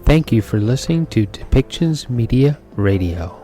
Thank you for listening to Depictions Media Radio.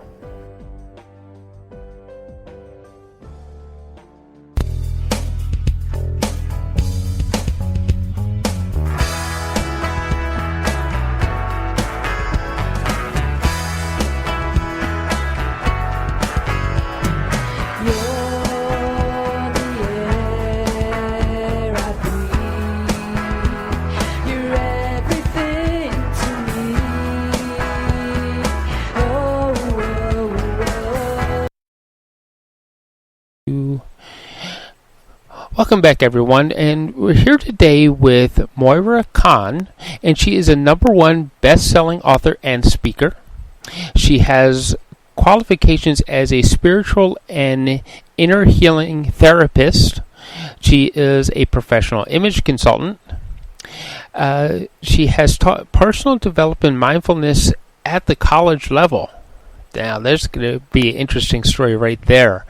Welcome back, everyone, and we're here today with Moira Cohn, and she is a #1 best-selling author and speaker. She has qualifications as a spiritual and inner healing therapist. She is a professional image consultant. She has taught personal development mindfulness at the college level. Now, there's going to be an interesting story right there.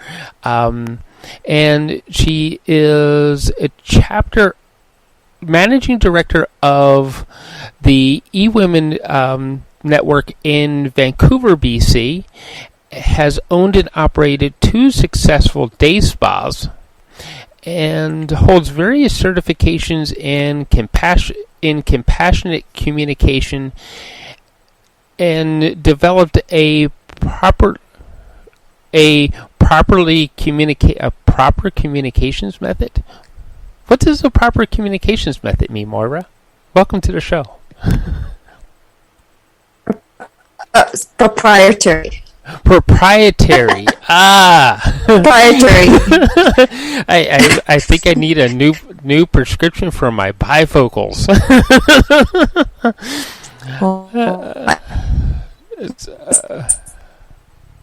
And she is a chapter managing director of the eWomen network in Vancouver, BC, has owned and operated 2 successful day spas, and holds various certifications in compassionate communication, and developed a proper communications method. What does a proper communications method mean, Moira? Welcome to the show. Proprietary. Proprietary. Proprietary. I think I need a new prescription for my bifocals.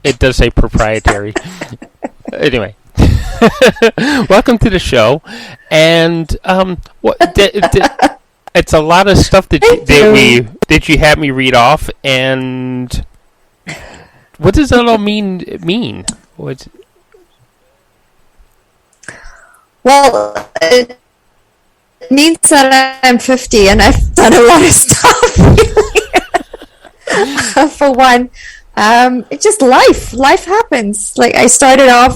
It does say proprietary. Anyway, welcome to the show. And it's a lot of stuff that you had me read off. And what does that all mean? Well, it means that I'm 50 and I've done a lot of stuff. Really. For one. It's just life happens. Like, I started off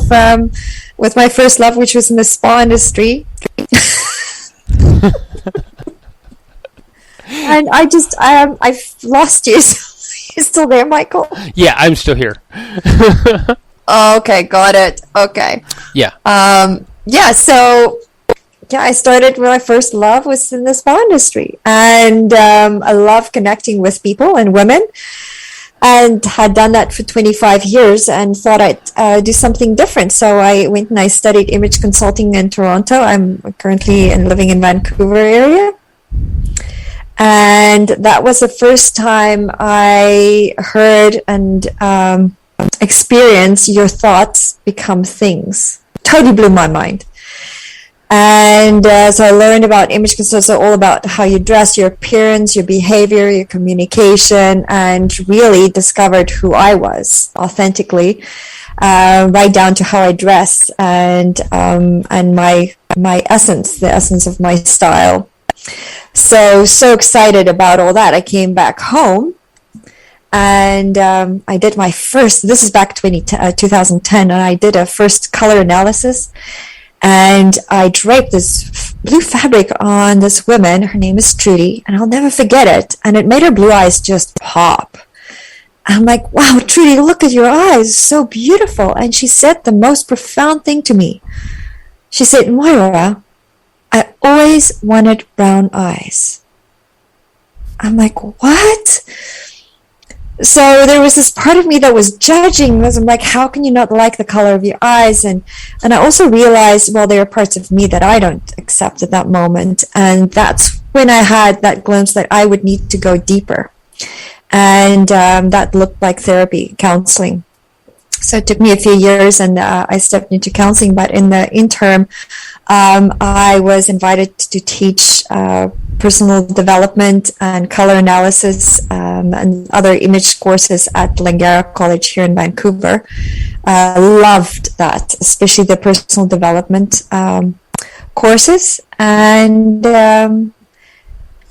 with my first love, which was in the spa industry. And I've lost you. You're still there, Michael? Yeah, I'm still here. Okay, got it. Okay. Yeah. So I started with my first love was in the spa industry. And I love connecting with people and women. And had done that for 25 years and thought I'd do something different. So I went and I studied image consulting in Toronto. I'm currently living in Vancouver area. And that was the first time I heard and experienced your thoughts become things. Totally blew my mind. And so I learned about image consulting, so all about how you dress, your appearance, your behavior, your communication, and really discovered who I was authentically, right down to how I dress and my essence, the essence of my style. So excited about all that. I came back home and I did my first, this is back 2010, and I did a first color analysis. And I draped this blue fabric on this woman. Her name is Trudy, and I'll never forget it. And it made her blue eyes just pop. I'm like, wow, Trudy, look at your eyes. So beautiful. And she said the most profound thing to me. She said, Moira, I always wanted brown eyes. I'm like, what? So there was this part of me that was judging. I'm like, how can you not like the color of your eyes? And I also realized, well, there are parts of me that I don't accept at that moment. And that's when I had that glimpse that I would need to go deeper. And that looked like therapy, counseling. So it took me a few years and I stepped into counseling. But in the interim, I was invited to teach personal development and color analysis and other image courses at Langara College here in Vancouver. Loved that, especially the personal development courses. And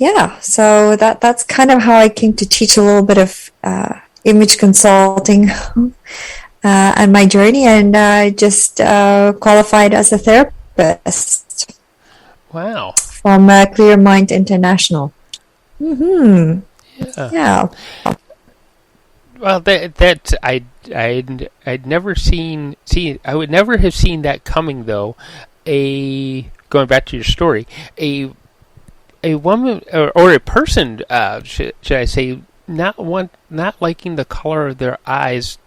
yeah, so that's kind of how I came to teach a little bit of image consulting and my journey, and just qualified as a therapist Wow. from Clear Mind International. Mm-hmm. Yeah. Yeah. Well, I'd never seen. See, I would never have seen that coming though. Going back to your story, a woman or a person, should I say, not liking the color of their eyes,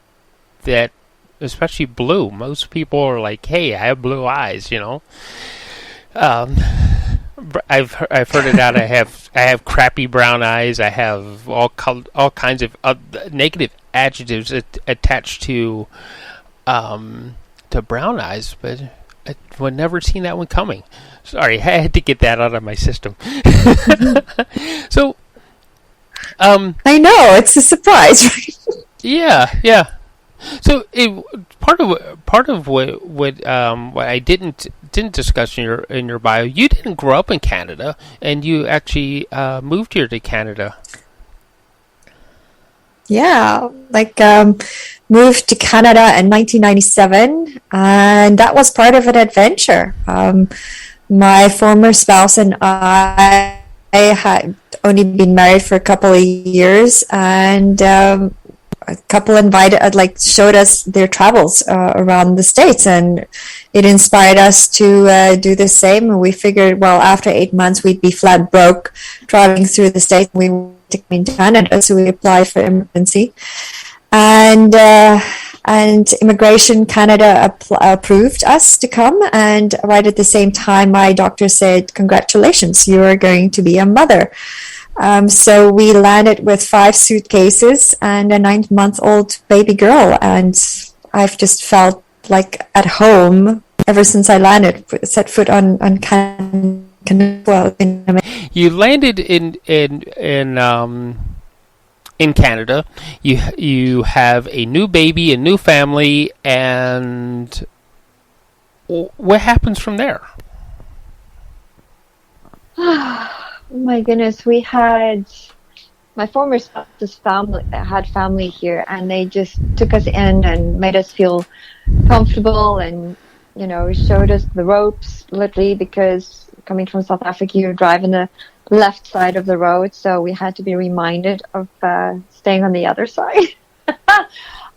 that especially blue. Most people are like, "Hey, I have blue eyes," you know. Um, I've heard it out. I have crappy brown eyes. I have all kinds of negative adjectives attached to brown eyes, but I would never seen that one coming. Sorry, I had to get that out of my system. So, I know, it's a surprise, right? yeah. So part of what I didn't discuss in your bio, you didn't grow up in Canada, and you actually moved here to Canada. Yeah, like moved to Canada in 1997, and that was part of an adventure. My former spouse and I had only been married for a couple of years, and a couple showed us their travels around the States, and it inspired us to do the same. And we figured, well, after 8 months, we'd be flat broke traveling through the States. We wanted to come in Canada, so we applied for immigrant, and Immigration Canada approved us to come. And right at the same time, my doctor said, "Congratulations, you are going to be a mother." So we landed with 5 suitcases and a 9-month-old baby girl, and I've just felt like at home ever since I landed, set foot on Canada. You landed in Canada. You have a new baby, a new family, and what happens from there? Oh my goodness, we had my former spouse's family had family here, and they just took us in and made us feel comfortable, and showed us the ropes literally, because coming from South Africa, you're driving the left side of the road, so we had to be reminded of staying on the other side.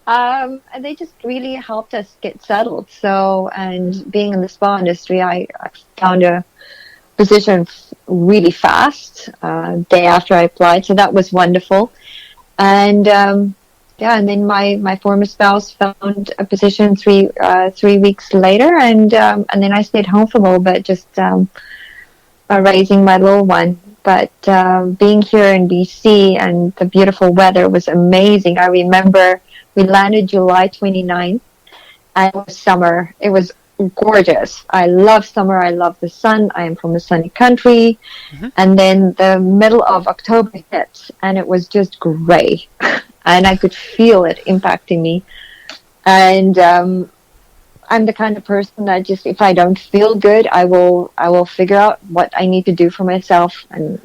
And they just really helped us get settled. So, and being in the spa industry, I found a position really fast day after I applied, so that was wonderful. And and then my former spouse found a position 3 weeks later, and then I stayed home for a little bit, just raising my little one. But being here in BC and the beautiful weather was amazing. I remember we landed July 29th, and it was summer. It was gorgeous. I love summer. I love the sun. I am from a sunny country. Mm-hmm. And then the middle of October hit, and it was just gray, and I could feel it impacting me. And I'm the kind of person that just, if I don't feel good, I will figure out what I need to do for myself and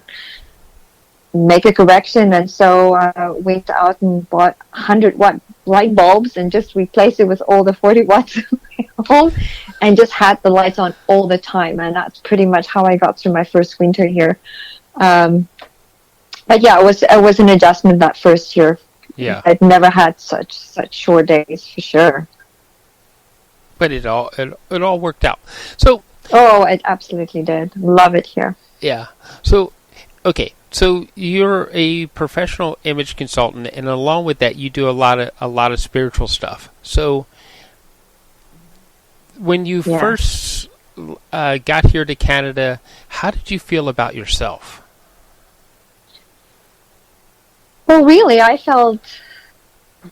make a correction. And so went out and bought 100-watt light bulbs and just replaced it with all the 40 watts in my home, and just had the lights on all the time. And that's pretty much how I got through my first winter here. But yeah, it was an adjustment that first year. Yeah, I'd never had such short days, for sure. But it all worked out. So it absolutely did. Love it here. Yeah. So okay. So you're a professional image consultant, and along with that, you do a lot of spiritual stuff. So when you first got here to Canada, how did you feel about yourself? Well, really, I felt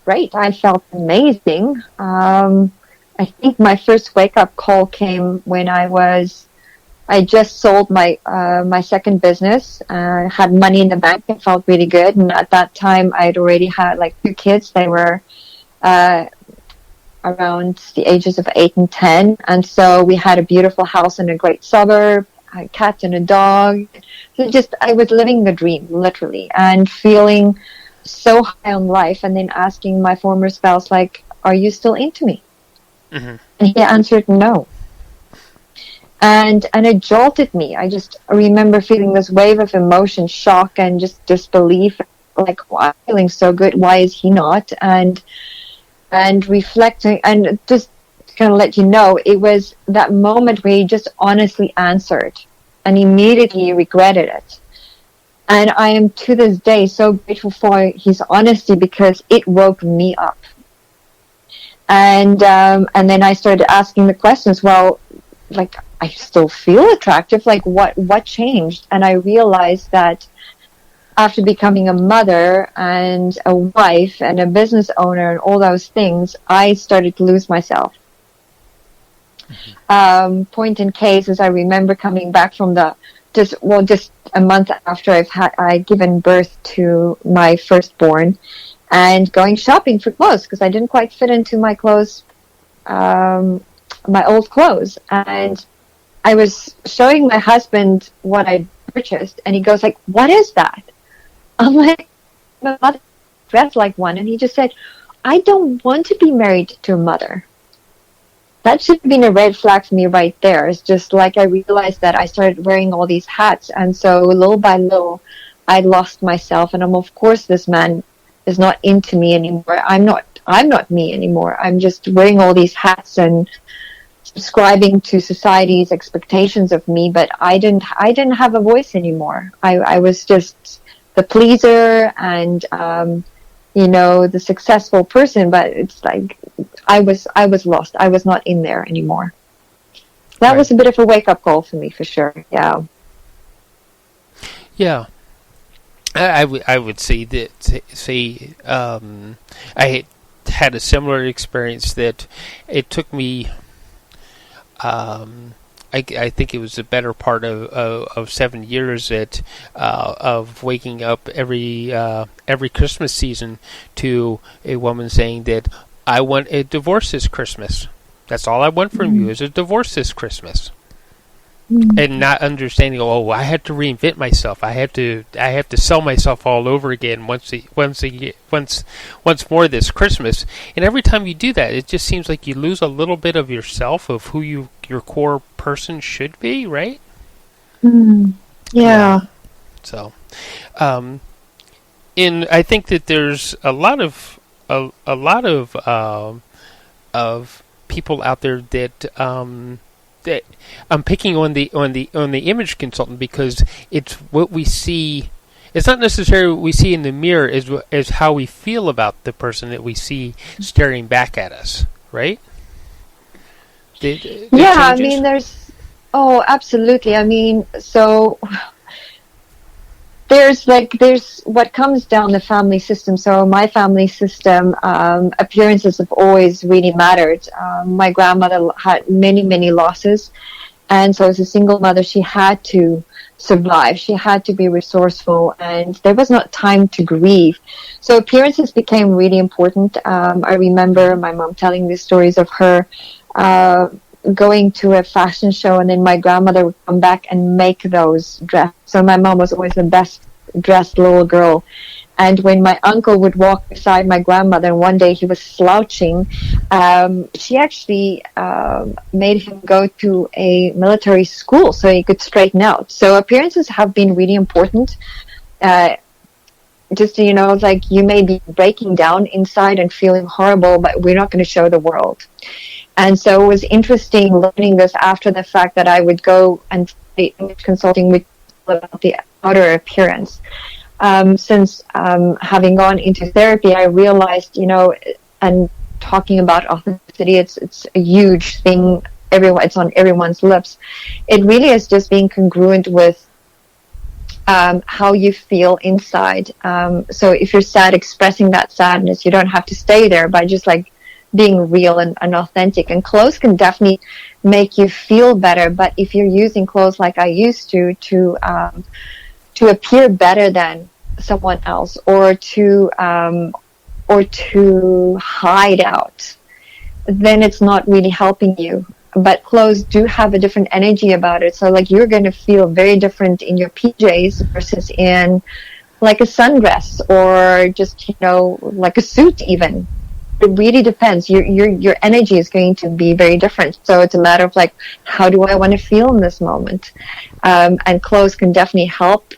great. I felt amazing. I think my first wake-up call came when I just sold my second business. Had money in the bank and felt really good. And at that time, I'd already had 2 kids. They were around the ages of 8 and 10. And so we had a beautiful house in a great suburb. a cat and a dog. So just, I was living the dream, literally, and feeling so high on life, and then asking my former spouse, like, are you still into me? Mm-hmm. And he answered no. And it jolted me. I just remember feeling this wave of emotion, shock, and just disbelief. Like, why am I feeling so good? Why is he not? And reflecting, and just to kind of let you know, it was that moment where he just honestly answered and immediately regretted it. And I am to this day so grateful for his honesty, because it woke me up. And then I started asking the questions. Well, like, I still feel attractive. Like, what changed? And I realized that after becoming a mother and a wife and a business owner and all those things, I started to lose myself. Point in case is, I remember coming back from just a month after I'd given birth to my firstborn, and going shopping for clothes, because I didn't quite fit into my clothes, my old clothes. And I was showing my husband what I purchased, and he goes like, "What is that?" I'm like, "My mother dressed like one." And he just said, "I don't want to be married to a mother." That should have been a red flag for me right there. It's just like, I realized that I started wearing all these hats, and so little by little, I lost myself. And of course, this man is not into me anymore. I'm not me anymore. I'm just wearing all these hats and subscribing to society's expectations of me, but I didn't have a voice anymore. I was just the pleaser and the successful person, but it's like I was lost. I was not in there anymore. That was a bit of a wake up call for me, for sure. Yeah. Yeah. I would say that I had a similar experience, that it took me I think it was the better part of 7 years of waking up every Christmas season to a woman saying that I want a divorce this Christmas. That's all I want from you, is a divorce this Christmas. And not understanding, I had to reinvent myself. I have to sell myself all over again once more this Christmas. And every time you do that, it just seems like you lose a little bit of yourself, of who your core person should be, right? Yeah. So, I think that there's a lot of people out there that I'm picking on the image consultant, because it's what we see. It's not necessarily what we see in the mirror, is how we feel about the person that we see staring back at us, right? I mean, absolutely. I mean, so there's what comes down the family system. So my family system, appearances have always really mattered. My grandmother had many, many losses. And so as a single mother, she had to survive. She had to be resourceful, and there was not time to grieve. So appearances became really important. I remember my mom telling me stories of her going to a fashion show, and then my grandmother would come back and make those dresses. So my mom was always the best dressed little girl. And when my uncle would walk beside my grandmother, and one day he was slouching, she actually made him go to a military school so he could straighten out. So appearances have been really important. Just so you know, like, you may be breaking down inside and feeling horrible, but we're not going to show the world. And so it was interesting learning this after the fact, that I would go and study image consulting with people about the outer appearance. Since having gone into therapy, I realized, and talking about authenticity, it's a huge thing. It's on everyone's lips. It really is just being congruent with how you feel inside. So if you're sad, expressing that sadness, you don't have to stay there, by just like being real and authentic. And clothes can definitely make you feel better, but if you're using clothes like I used to appear better than someone else, or to hide out, then it's not really helping you. but clothes do have a different energy about it. So like you're going to feel very different in your PJs versus in like a sundress or just, you know, like a suit even. It really depends. Your energy is going to be very different. So it's a matter of like, how do I want to feel in this moment? And clothes can definitely help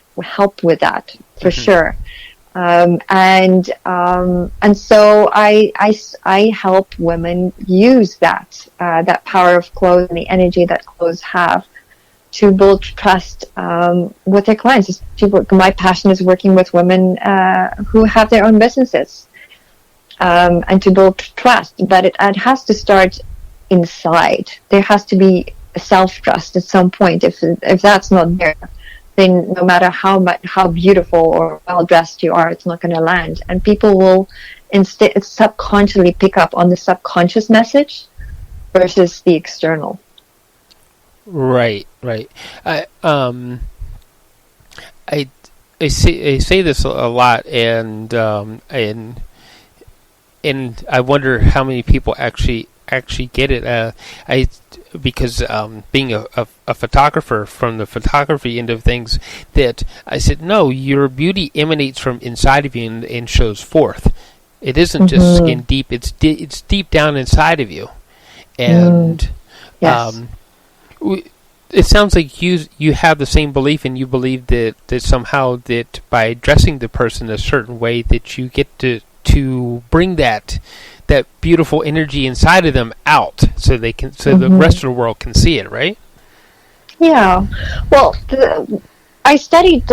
with that for sure. And so I help women use that power of clothes and the energy that clothes have to build trust with their clients. My passion is working with women who have their own businesses, and to build trust. But it has to start inside. There has to be self-trust at some point. If that's not there, then no matter how beautiful or well dressed you are, it's not going to land. And people will instead subconsciously pick up on the subconscious message versus the external. Right. I say this a lot, and I wonder how many people actually get it. Because being a photographer from the photography end of things, that I said, no, your beauty emanates from inside of you and shows forth. It isn't just skin deep; it's deep down inside of you, and Yes. It sounds like you have the same belief, and you believe that somehow that by dressing the person a certain way, that you get to bring that beautiful energy inside of them out, so they can, so the rest of the world can see it, right? Yeah. Well, I studied.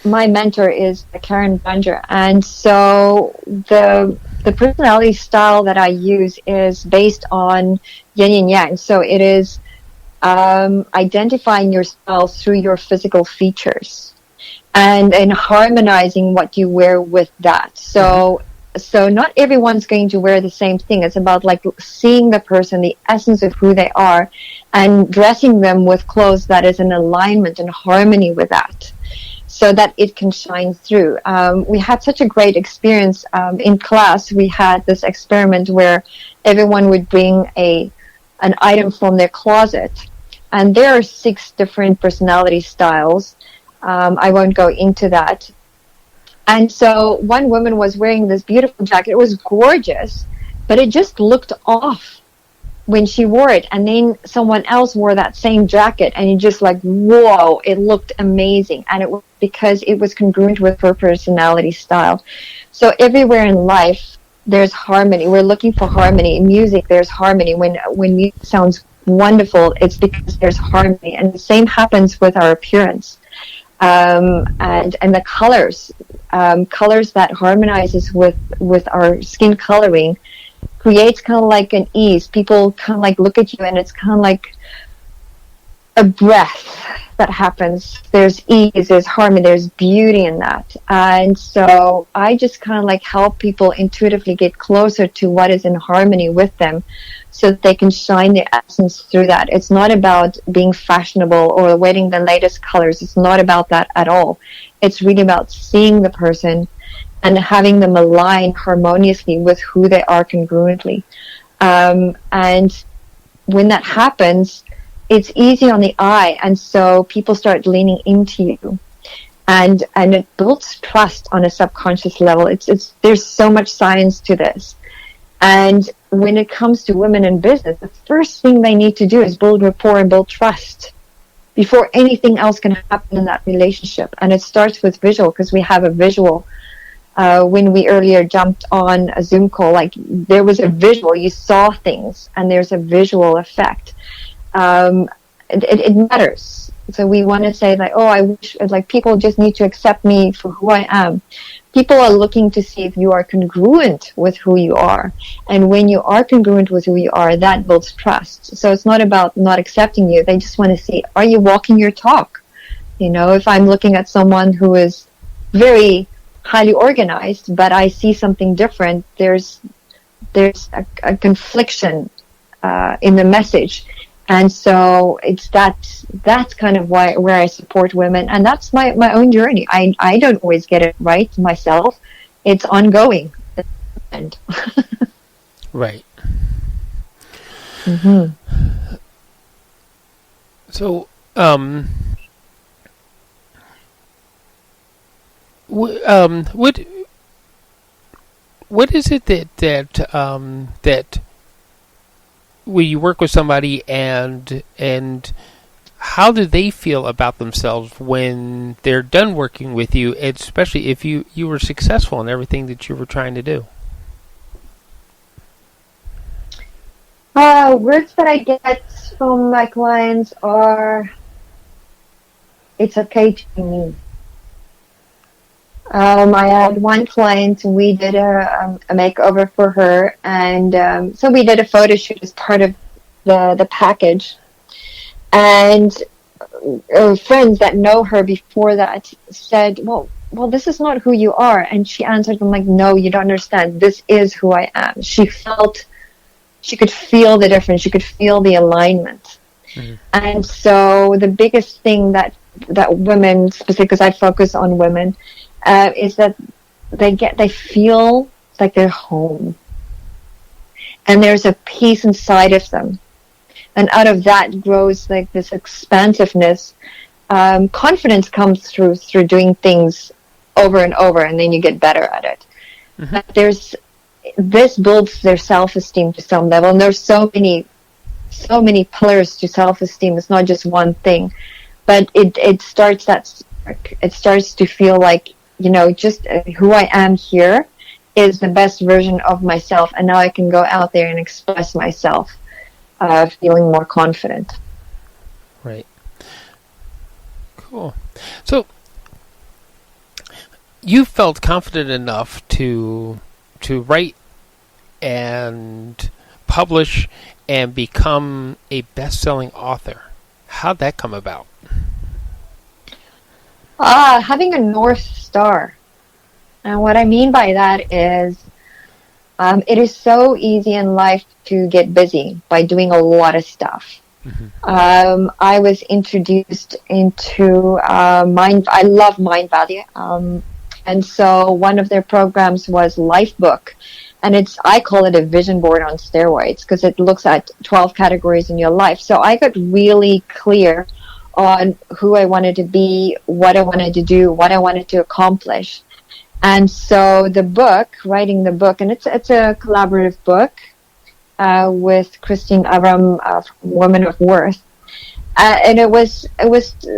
My mentor is Karen Banger, and so the personality style that I use is based on yin and yang. So it is identifying yourself through your physical features, and harmonizing what you wear with that. So not everyone's going to wear the same thing. It's about like seeing the person, the essence of who they are, and dressing them with clothes that is in alignment and harmony with that, so that it can shine through. We had such a great experience in class. We had this experiment where everyone would bring an item from their closet, and there are 6 different personality styles. I won't go into that. And so one woman was wearing this beautiful jacket. It was gorgeous, but it just looked off when she wore it. And then someone else wore that same jacket, and you just like, whoa, it looked amazing. And it was because it was congruent with her personality style. So everywhere in life, there's harmony. We're looking for harmony. In music, there's harmony. When music sounds wonderful, it's because there's harmony. And the same happens with our appearance. And the colors that harmonizes with our skin coloring creates kind of like an ease. People kind of like look at you, and it's kind of like a breath that happens. There's ease, there's harmony, there's beauty in that. And so I just kind of like help people intuitively get closer to what is in harmony with them, so that they can shine their essence through that. It's not about being fashionable or wearing the latest colors. It's not about that at all. It's really about seeing the person and having them align harmoniously with who they are congruently. And when that happens, it's easy on the eye, and so people start leaning into you. And it builds trust on a subconscious level. There's so much science to this. And when it comes to women in business, the first thing they need to do is build rapport and build trust before anything else can happen in that relationship. And it starts with visual, because we have a visual. When we earlier jumped on a Zoom call, like there was a visual, you saw things, and there's a visual effect. It matters. So we want to say like, oh, I wish, like, people just need to accept me for who I am. People are looking to see if you are congruent with who you are. And when you are congruent with who you are, that builds trust. So it's not about not accepting you. They just want to see, are you walking your talk? You know, if I'm looking at someone who is very highly organized, but I see something different, there's a confliction in the message. And so it's that's kind of where I support women, and that's my own journey. I don't always get it right myself. It's ongoing. Right. Mm-hmm. So, what is it that when you work with somebody and how do they feel about themselves when they're done working with you, especially if you were successful in everything that you were trying to do? Words that I get from my clients are, "It's okay to be me." I had one client, we did a makeover for her, and so we did a photo shoot as part of the package. And friends that know her before that said, well, this is not who you are. And she answered them like, "No, you don't understand. This is who I am." She could feel the difference. She could feel the alignment. Mm-hmm. And so the biggest thing that women, specifically because I focus on women, is that they feel like they're home, and there's a peace inside of them, and out of that grows like this expansiveness. Confidence comes through doing things over and over, and then you get better at it. Mm-hmm. But this builds their self-esteem to some level, and there's so many pillars to self-esteem. It's not just one thing, but it starts that spark. It starts to feel like, just who I am here is the best version of myself, and now I can go out there and express myself, feeling more confident. Right. Cool. So you felt confident enough to write and publish and become a best-selling author. How'd that come about? Having a North Star. And what I mean by that is, it is so easy in life to get busy by doing a lot of stuff. Mm-hmm. I was introduced into I love Mind Value. And so one of their programs was Lifebook. And I call it a vision board on steroids, because it looks at 12 categories in your life. So I got really clear on who I wanted to be, what I wanted to do, what I wanted to accomplish. And so writing the book, and it's a collaborative book with Christine Avram from Women of Worth. And it was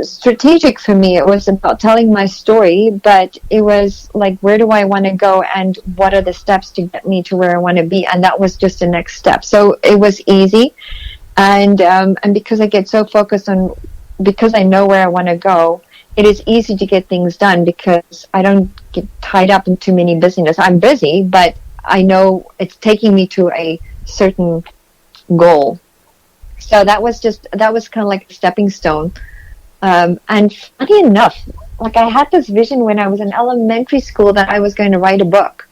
strategic for me. It was about telling my story, but it was like, where do I want to go, and what are the steps to get me to where I want to be? And that was just the next step. So it was easy, and because I get so focused on, because I know where I want to go, it is easy to get things done because I don't get tied up in too many busyness. I'm busy, but I know it's taking me to a certain goal. So that was kind of like a stepping stone. And funny enough, like I had this vision when I was in elementary school that I was going to write a book.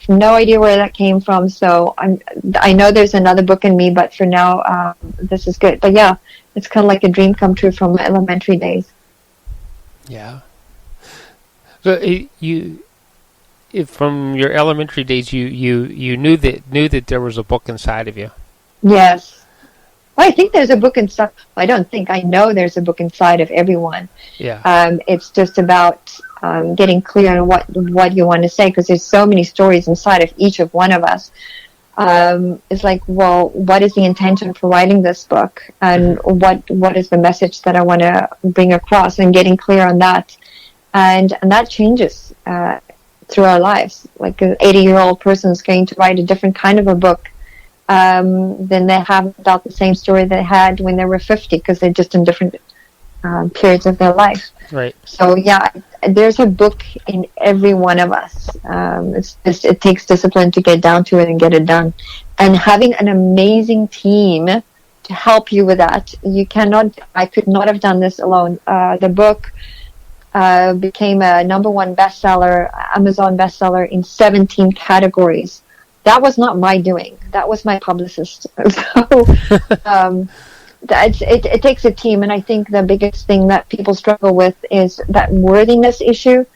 No idea where that came from. So I know there's another book in me, but for now, this is good. But yeah, it's kind of like a dream come true from my elementary days. Yeah. So from your elementary days, you knew that there was a book inside of you. Yes. Well, I think there's a book inside. I don't think. I know there's a book inside of everyone. Yeah. It's just about getting clear on what you want to say, because there's so many stories inside of each of one of us. It's like, well, what is the intention for writing this book, and what is the message that I want to bring across, and getting clear on that, and that changes through our lives. Like an 80-year-old person is going to write a different kind of a book than they have about the same story they had when they were 50, because they're just in different periods of their life. Right. So yeah, there's a book in every one of us. It takes discipline to get down to it and get it done, and having an amazing team to help you with that. I could not have done this alone. The book became a #1 bestseller, Amazon bestseller in 17 categories. That was not my doing. That was my publicist. So it takes a team, and I think the biggest thing that people struggle with is that worthiness issue,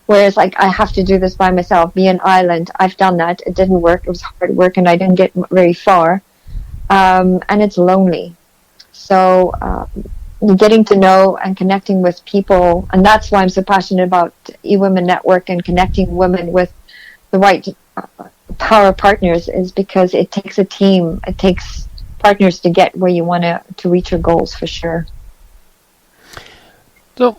whereas like, I have to do this by myself, be an island. I've done that. It didn't work. It was hard work, and I didn't get very far. and it's lonely. So getting to know and connecting with people, and that's why I'm so passionate about eWomen Network and connecting women with the right power partners, is because it takes a team. It takes partners to get where you want to reach your goals, for sure. So,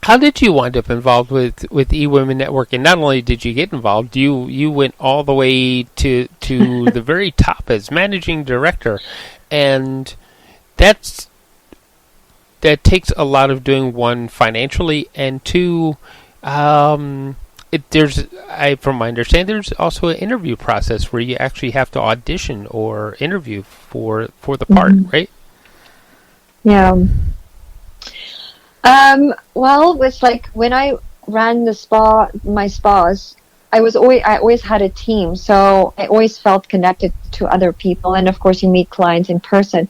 how did you wind up involved with eWomen Network? And not only did you get involved, you went all the way to the very top as managing director, and that takes a lot of doing, one, financially, and two, from my understanding, there's also an interview process where you actually have to audition or interview for the part, right? Yeah. Well, it's like when I ran my spas, I always had a team, so I always felt connected to other people, and of course you meet clients in person.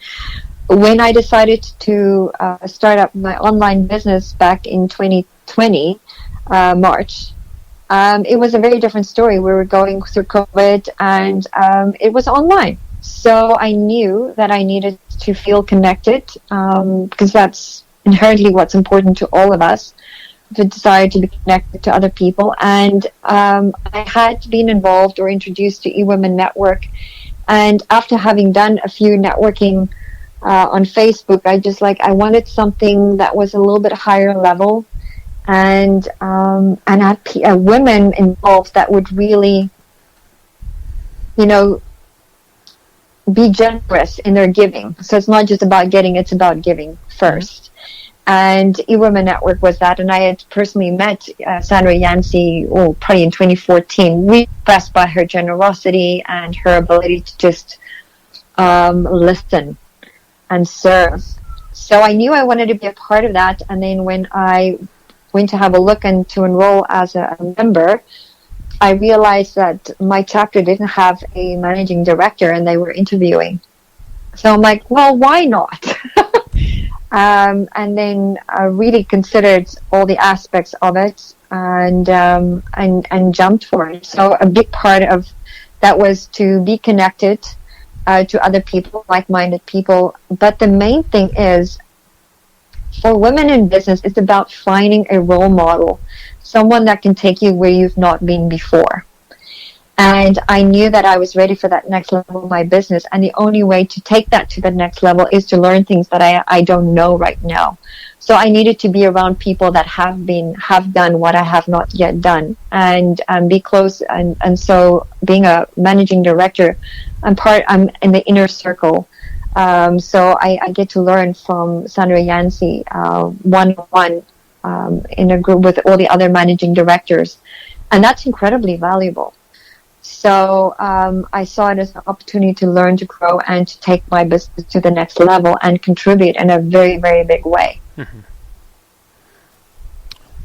When I decided to start up my online business back in 2020, March, it was a very different story. We were going through COVID, and it was online. So I knew that I needed to feel connected, because that's inherently what's important to all of us, the desire to be connected to other people. And I had been involved or introduced to eWomen Network. And after having done a few networking on Facebook, I wanted something that was a little bit higher level, and had women involved that would really, be generous in their giving. So it's not just about getting, it's about giving first. And eWomen Network was that, and I had personally met Sandra Yancey, probably in 2014, really impressed by her generosity and her ability to just listen and serve. So I knew I wanted to be a part of that, and then when I went to have a look and to enroll as a member, I realized that my chapter didn't have a managing director, and they were interviewing. So I'm like, well, why not? And then I really considered all the aspects of it, and jumped for it. So a big part of that was to be connected to other people, like-minded people. But the main thing is, for women in business, it's about finding a role model, someone that can take you where you've not been before. And I knew that I was ready for that next level of my business. And the only way to take that to the next level is to learn things that I don't know right now. So I needed to be around people that have done what I have not yet done, and be close. And so being a managing director, I'm in the inner circle. So I get to learn from Sandra Yancey, one-on-one, in a group with all the other managing directors. And that's incredibly valuable. So I saw it as an opportunity to learn, to grow, and to take my business to the next level and contribute in a very, very big way. Mm-hmm.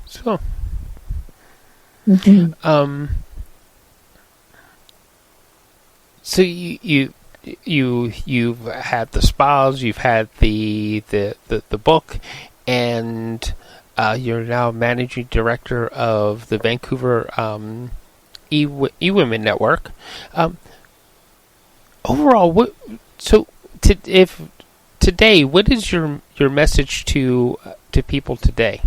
So, so you've had the spas, you've had the book, and you're now managing director of the Vancouver eWomen Network. Overall, today, what is your message to people today?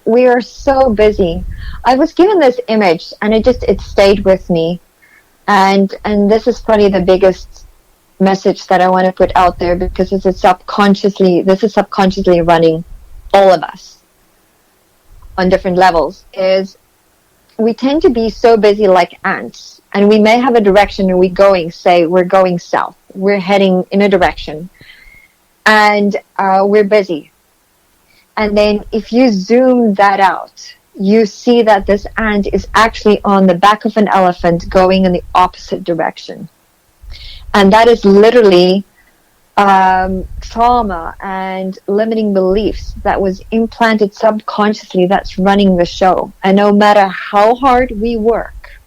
We are so busy. I was given this image, and it stayed with me, and this is probably the biggest message that I want to put out there, because this is subconsciously running all of us on different levels. Is we tend to be so busy like ants, and we may have a direction, and we're going south, we're heading in a direction, and we're busy. And then if you zoom that out, you see that this ant is actually on the back of an elephant going in the opposite direction. And that is literally trauma and limiting beliefs that was implanted subconsciously that's running the show. And no matter how hard we work,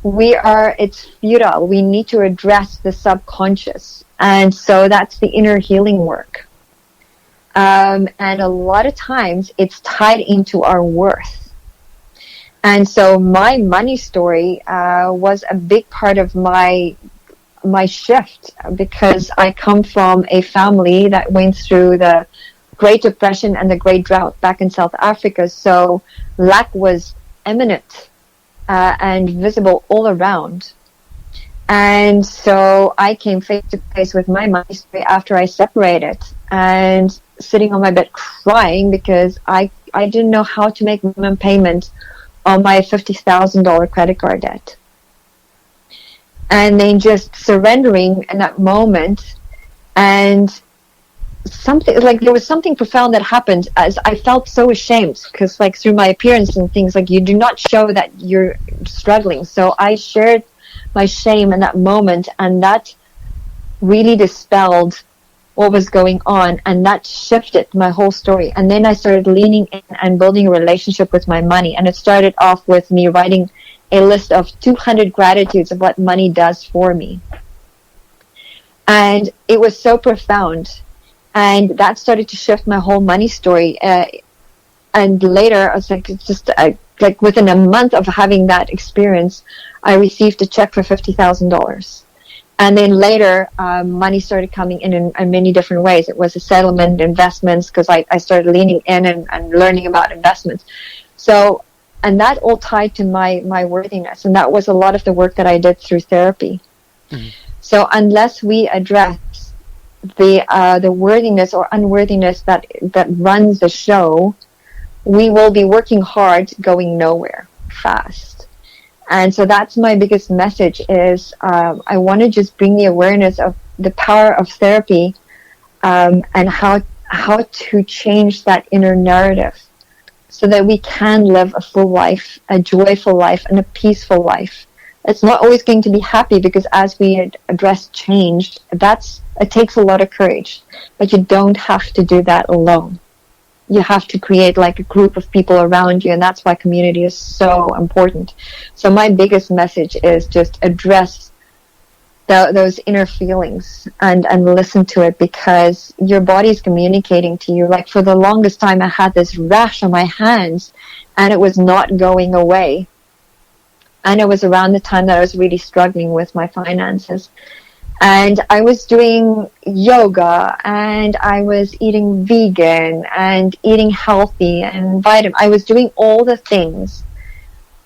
it's futile. We need to address the subconscious. And so that's the inner healing work. And a lot of times it's tied into our worth. And so my money story was a big part of my shift, because I come from a family that went through the Great Depression and the Great Drought back in South Africa. So lack was imminent and visible all around. And so I came face to face with my money story after I separated, and sitting on my bed crying because I didn't know how to make minimum payment on my $50,000 credit card debt. And then just surrendering in that moment, and something like, there was something profound that happened, as I felt so ashamed, because like through my appearance and things, like you do not show that you're struggling. So I shared my shame in that moment, and that really dispelled what was going on, and that shifted my whole story. And then I started leaning in and building a relationship with my money, and it started off with me writing a list of 200 gratitudes of what money does for me. And it was so profound, and that started to shift my whole money story. And later, I was like, it's just like within a month of having that experience, I received a check for $50,000. And then later, money started coming in many different ways. It was a settlement, investments, because I started leaning in and learning about investments. So, and that all tied to my worthiness. And that was a lot of the work that I did through therapy. Mm-hmm. So unless we address the worthiness or unworthiness that runs the show, we will be working hard, going nowhere fast. And so that's my biggest message is I want to just bring the awareness of the power of therapy and how to change that inner narrative so that we can live a full life, a joyful life, and a peaceful life. It's not always going to be happy, because as we address change, it takes a lot of courage, but you don't have to do that alone. You have to create like a group of people around you, and that's why community is so important. So my biggest message is just address those inner feelings and listen to it, because your body is communicating to you. Like for the longest time, I had this rash on my hands, and it was not going away. And it was around the time that I was really struggling with my finances. And I was doing yoga, and I was eating vegan and eating healthy and I was doing all the things,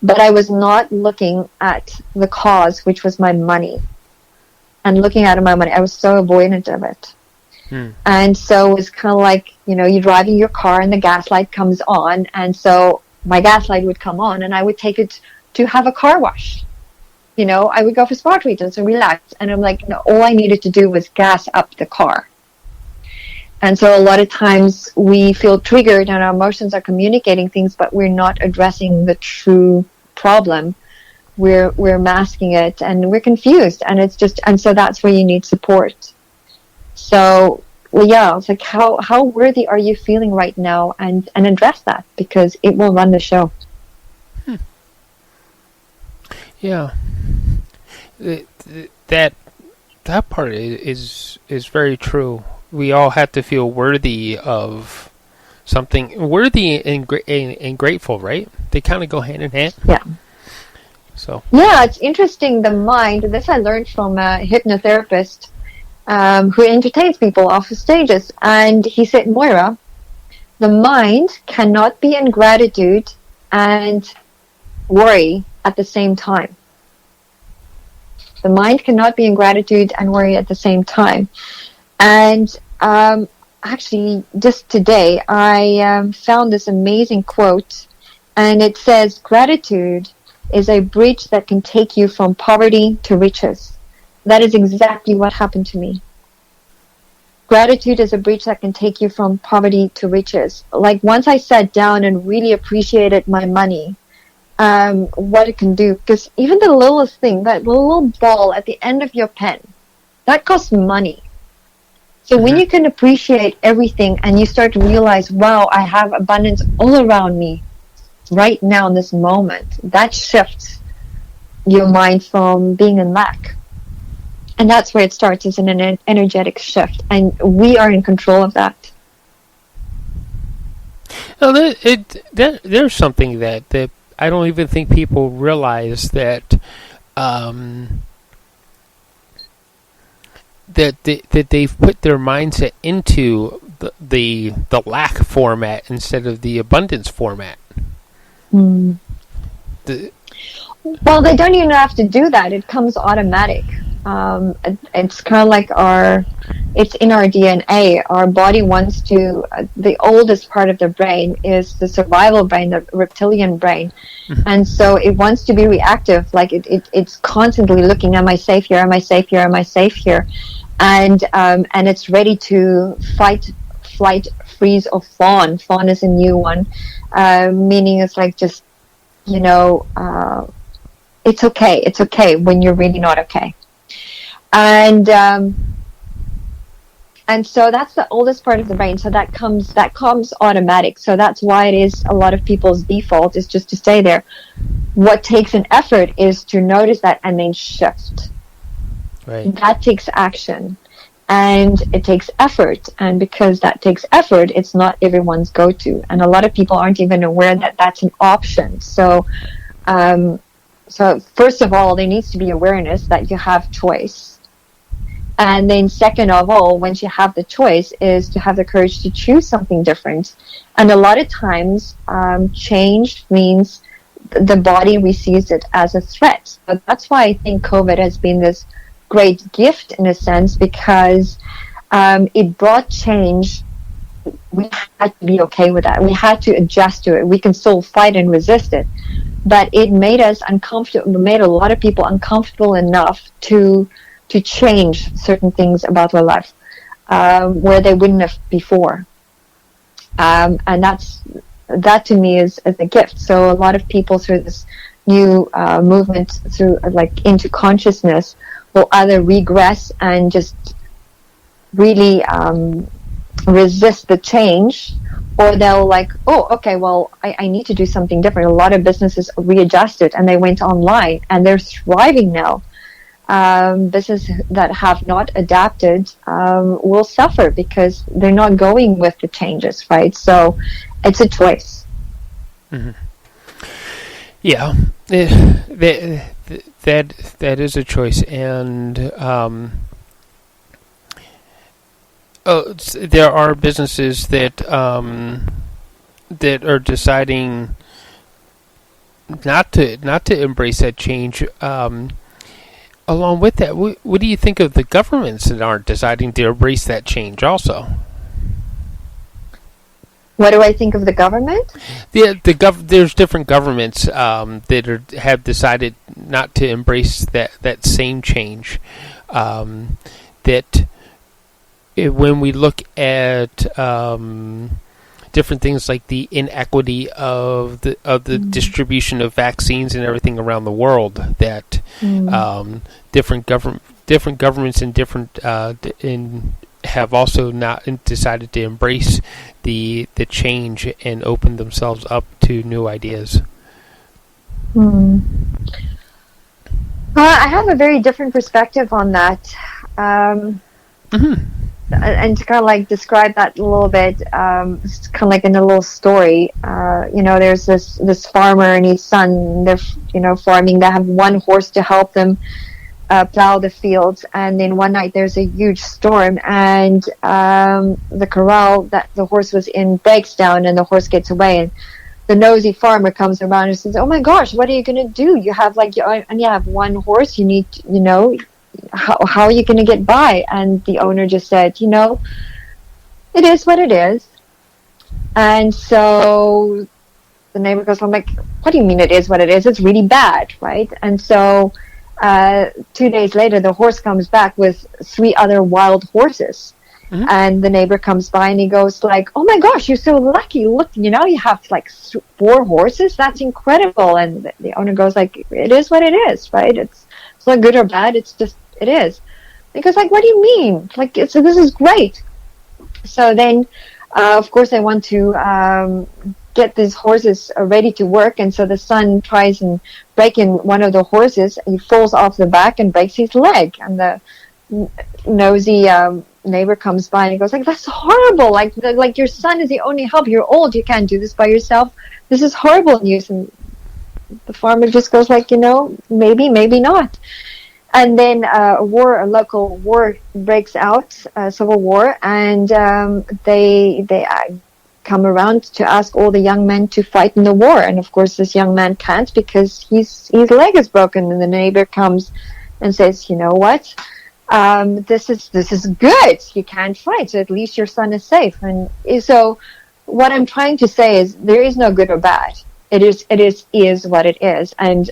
but I was not looking at the cause, which was my money. And looking at my money, I was so avoidant of it. And so it was kind of like, you're driving your car and the gas light comes on. And so my gas light would come on, and I would take it to have a car wash. I would go for spa treatments and relax. And I'm like, all I needed to do was gas up the car. And so a lot of times we feel triggered and our emotions are communicating things, but we're not addressing the true problem. We're masking it, and we're confused. And so that's where you need support. So, it's like, how worthy are you feeling right now? And address that, because it will run the show. Yeah. That part is very true. We all have to feel worthy of something, worthy and grateful, right? They kind of go hand in hand. Yeah. So. Yeah, it's interesting. The mind. This I learned from a hypnotherapist who entertains people off the stages, and he said, Moira, the mind cannot be in gratitude and worry at the same time. The mind cannot be in gratitude and worry at the same time. And actually, just today, I found this amazing quote, and it says, gratitude is a bridge that can take you from poverty to riches. That is exactly what happened to me. Gratitude is a bridge that can take you from poverty to riches. Like, once I sat down and really appreciated my money, what it can do, because even the littlest thing, that little ball at the end of your pen, that costs money. So when you can appreciate everything and you start to realize, wow, I have abundance all around me right now in this moment, that shifts your mind from being in lack. And that's where it starts, is an energetic shift, and we are in control of that. Well, there's something that I don't even think people realize that that they've put their mindset into the lack format instead of the abundance format. Mm. Well, they don't even have to do that. It comes automatic. It's kind of like it's in our DNA. Our body wants to, the oldest part of the brain is the survival brain, the reptilian brain. Mm-hmm. And so it wants to be reactive. Like it's constantly looking, am I safe here? Am I safe here? Am I safe here? And it's ready to fight, flight, freeze, or fawn. Fawn is a new one, meaning it's like just, it's okay. It's okay when you're really not okay. And so that's the oldest part of the brain. So that comes automatic. So that's why it is a lot of people's default is just to stay there. What takes an effort is to notice that and then shift. Right. That takes action. And it takes effort. And because that takes effort, it's not everyone's go-to. And a lot of people aren't even aware that that's an option. So first of all, there needs to be awareness that you have choice. And then second of all, once you have the choice, is to have the courage to choose something different. And a lot of times, change means the body receives it as a threat. So that's why I think COVID has been this great gift in a sense, because it brought change. We had to be okay with that. We had to adjust to it. We can still fight and resist it. But it made us uncomfortable, made a lot of people uncomfortable enough to change certain things about their life where they wouldn't have before. And that to me is a gift. So a lot of people through this new movement through into consciousness will either regress and just really resist the change, or they'll I need to do something different. A lot of businesses readjusted and they went online and they're thriving now. Businesses that have not adapted will suffer because they're not going with the changes, right? So it's a choice. Mm-hmm. Yeah, that is a choice, and there are businesses that that are deciding not to embrace that change. Along with that, what do you think of the governments that aren't deciding to embrace that change also? What do I think of the government? There's different governments that have decided not to embrace that same change. That when we look at different things like the inequity of the distribution of vaccines and everything around the world, that different governments in different have also not decided to embrace the change and open themselves up to new ideas. I have a very different perspective on that. And to kind of describe that a little bit, it's kind of like in a little story. There's this farmer and his son. They're farming. They have one horse to help them plow the fields. And then one night there's a huge storm, and the corral that the horse was in breaks down, and the horse gets away. And the nosy farmer comes around and says, "Oh my gosh, what are you going to do? You have you have one horse. You need, how are you going to get by?" And the owner just said, "It is what it is." And so the neighbor goes, "I'm like, what do you mean it is what it is? It's really bad, right?" And so 2 days later, the horse comes back with 3 other wild horses. Mm-hmm. And the neighbor comes by and he goes "Oh my gosh, you're so lucky. Look, you have 4 horses. That's incredible." And the owner goes "It is what it is, right? It's not good or bad. It's just, it is." Because what do you mean? This is great. So then, of course, they want to get these horses ready to work. And so the son tries and breaking one of the horses. He falls off the back and breaks his leg. And the nosy neighbor comes by and he goes like, that's horrible. Like your son is the only help. You're old. You can't do this by yourself. This is horrible news. And the farmer just goes like, maybe, maybe not. And then a local war breaks out, civil war, and they come around to ask all the young men to fight in the war. And of course, this young man can't because his leg is broken. And the neighbor comes and says, you know what? This is good. You can't fight, so at least your son is safe. And so, what I'm trying to say is, there is no good or bad. It is what it is, and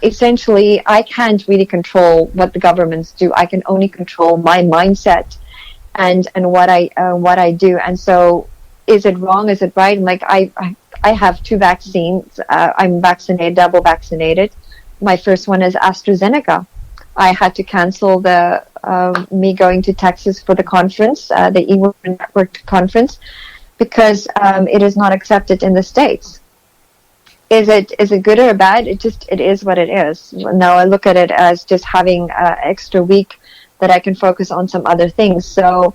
essentially, I can't really control what the governments do. I can only control my mindset and what I do. And so, is it wrong? Is it right? And like I have 2 vaccines. I'm vaccinated, double vaccinated. My first one is AstraZeneca. I had to cancel me going to Texas for the conference, the eWomen Network conference, because it is not accepted in the States. Is it good or bad? It is what it is. Now I look at it as just having an extra week that I can focus on some other things. So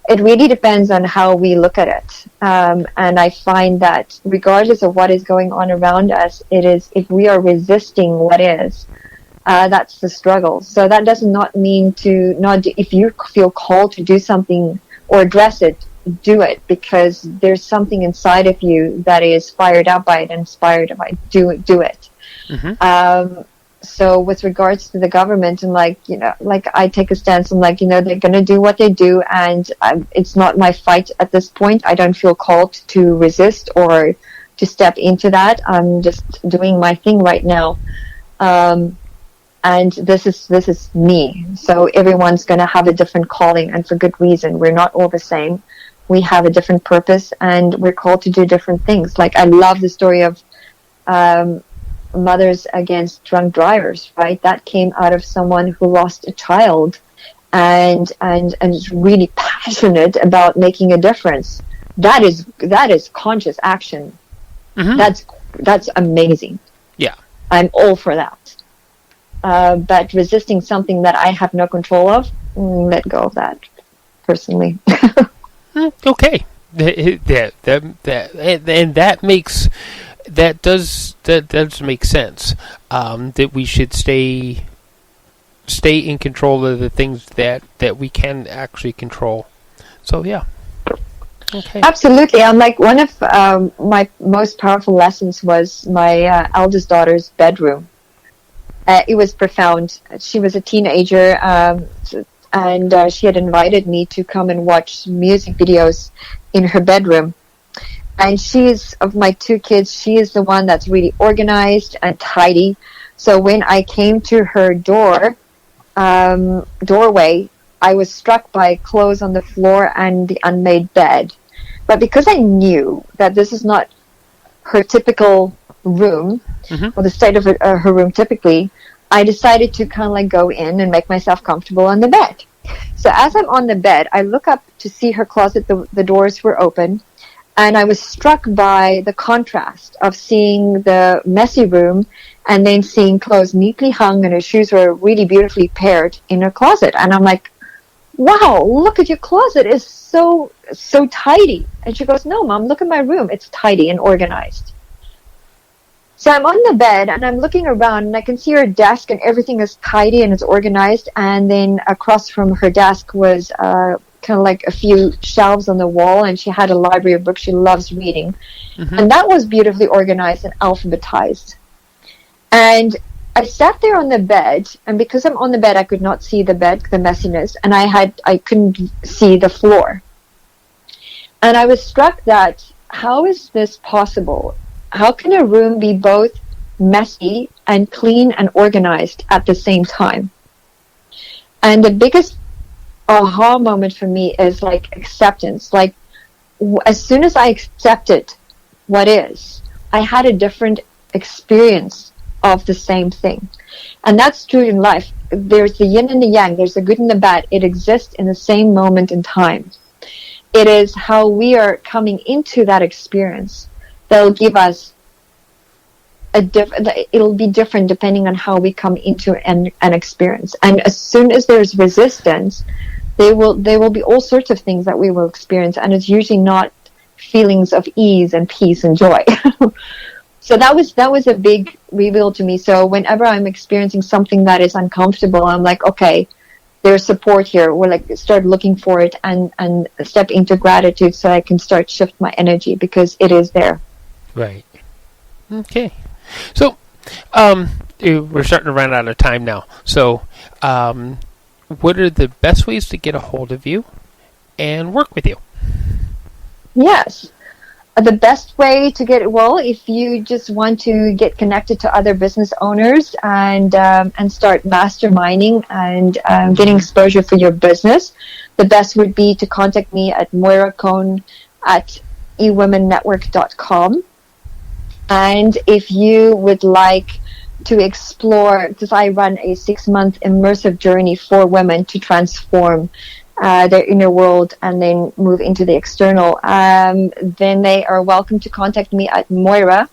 it really depends on how we look at it. And I find that regardless of what is going on around us, it is, if we are resisting what is, that's the struggle. So that does not mean to not do, if you feel called to do something or address it, do it, because there's something inside of you that is fired up by it, inspired by it. Do it. So with regards to the government, and like I take a stance, I'm like, they're going to do what they do, and it's not my fight at this point. I don't feel called to resist or to step into that. I'm just doing my thing right now. And this is me. So everyone's going to have a different calling, and for good reason. We're not all the same. We have a different purpose, and we're called to do different things. Like, I love the story of Mothers Against Drunk Drivers, right? That came out of someone who lost a child and is really passionate about making a difference. That is conscious action. That's amazing. Yeah. I'm all for that. But resisting something that I have no control of, let go of that, personally. Okay. That does make sense. That we should stay in control of the things that we can actually control. So yeah. Okay. Absolutely. I'm like, one of my most powerful lessons was my eldest daughter's bedroom. It was profound. She was a teenager, and she had invited me to come and watch music videos in her bedroom. And she's, of my 2 kids, she is the one that's really organized and tidy. So when I came to her doorway, I was struck by clothes on the floor and the unmade bed. But because I knew that this is not her typical room, or the state of her room typically, I decided to kind of like go in and make myself comfortable on the bed. So as I'm on the bed, I look up to see her closet. The doors were open, and I was struck by the contrast of seeing the messy room and then seeing clothes neatly hung, and her shoes were really beautifully paired in her closet. And I'm like, wow, look at your closet. It's so tidy. And she goes, no, Mom, look at my room. It's tidy and organized. So I'm on the bed and I'm looking around, and I can see her desk, and everything is tidy and it's organized. And then across from her desk was kind of like a few shelves on the wall, and she had a library of books. She loves reading. And that was beautifully organized and alphabetized. And I sat there on the bed, and because I'm on the bed, I could not see the bed, the messiness, and I couldn't see the floor. And I was struck that, how is this possible? How can a room be both messy and clean and organized at the same time? And the biggest aha moment for me is like acceptance. Like, as soon as I accepted what is, I had a different experience of the same thing. And that's true in life. There's the yin and the yang, there's the good and the bad. It exists in the same moment in time. It is how we are coming into that experience that'll give us it'll be different depending on how we come into an experience. And as soon as there's resistance, there will be all sorts of things that we will experience, and it's usually not feelings of ease and peace and joy. So that was a big reveal to me. So whenever I'm experiencing something that is uncomfortable, I'm like, okay, there's support here. We'll like start looking for it and step into gratitude so I can start shift my energy because it is there. Right. Okay. So, we're starting to run out of time now. So, what are the best ways to get a hold of you and work with you? Yes. The best way to get, well, if you just want to get connected to other business owners and start masterminding and getting exposure for your business, the best would be to contact me at Moira Cohn at ewomennetwork.com. And if you would like to explore, because I run a 6-month immersive journey for women to transform their inner world and then move into the external, then they are welcome to contact me at Moira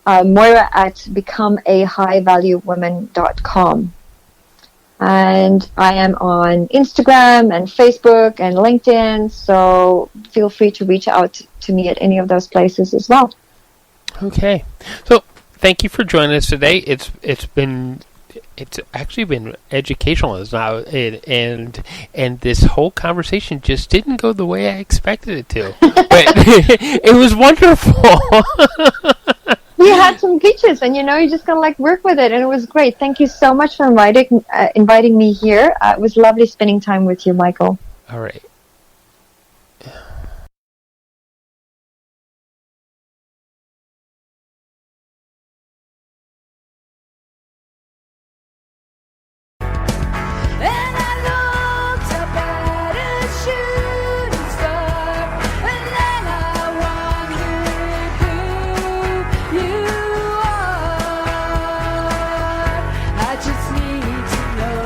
at becomeahighvaluewoman.com. And I am on Instagram and Facebook and LinkedIn, so feel free to reach out to me at any of those places as well. Okay. So thank you for joining us today. It's actually been educational now, and this whole conversation just didn't go the way I expected it to. But it was wonderful. We had some glitches, and you just gotta like work with it, and it was great. Thank you so much for inviting me here. It was lovely spending time with you, Michael. All right. I just need to know.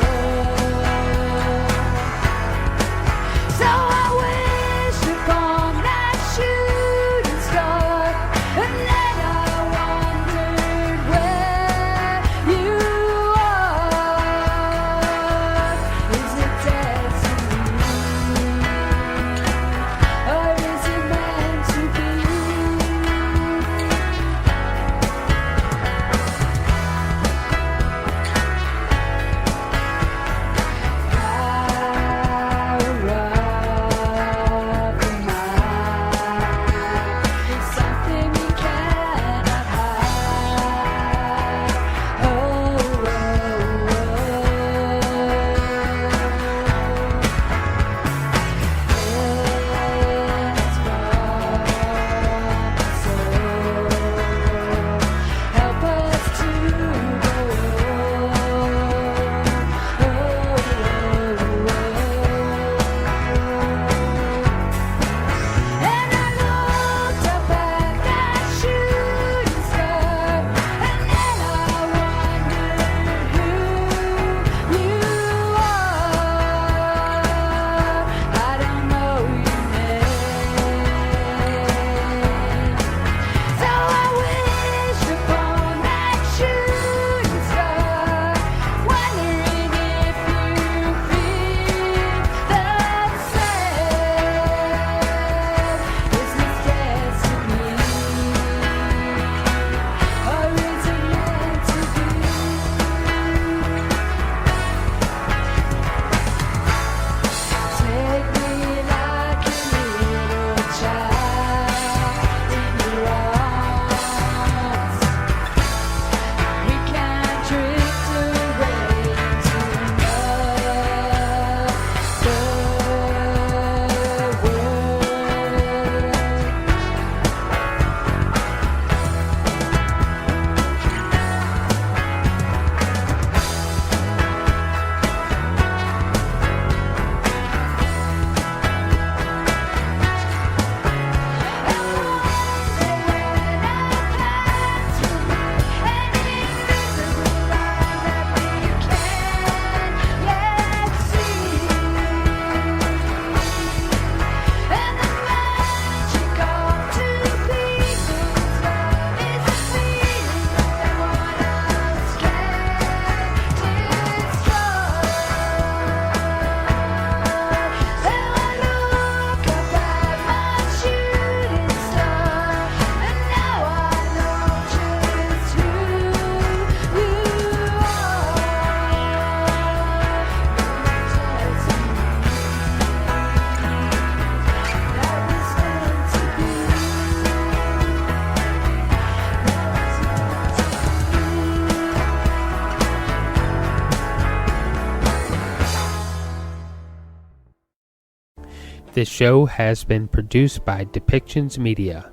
This show has been produced by Depictions Media.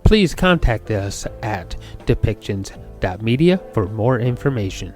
Please contact us at depictions.media for more information.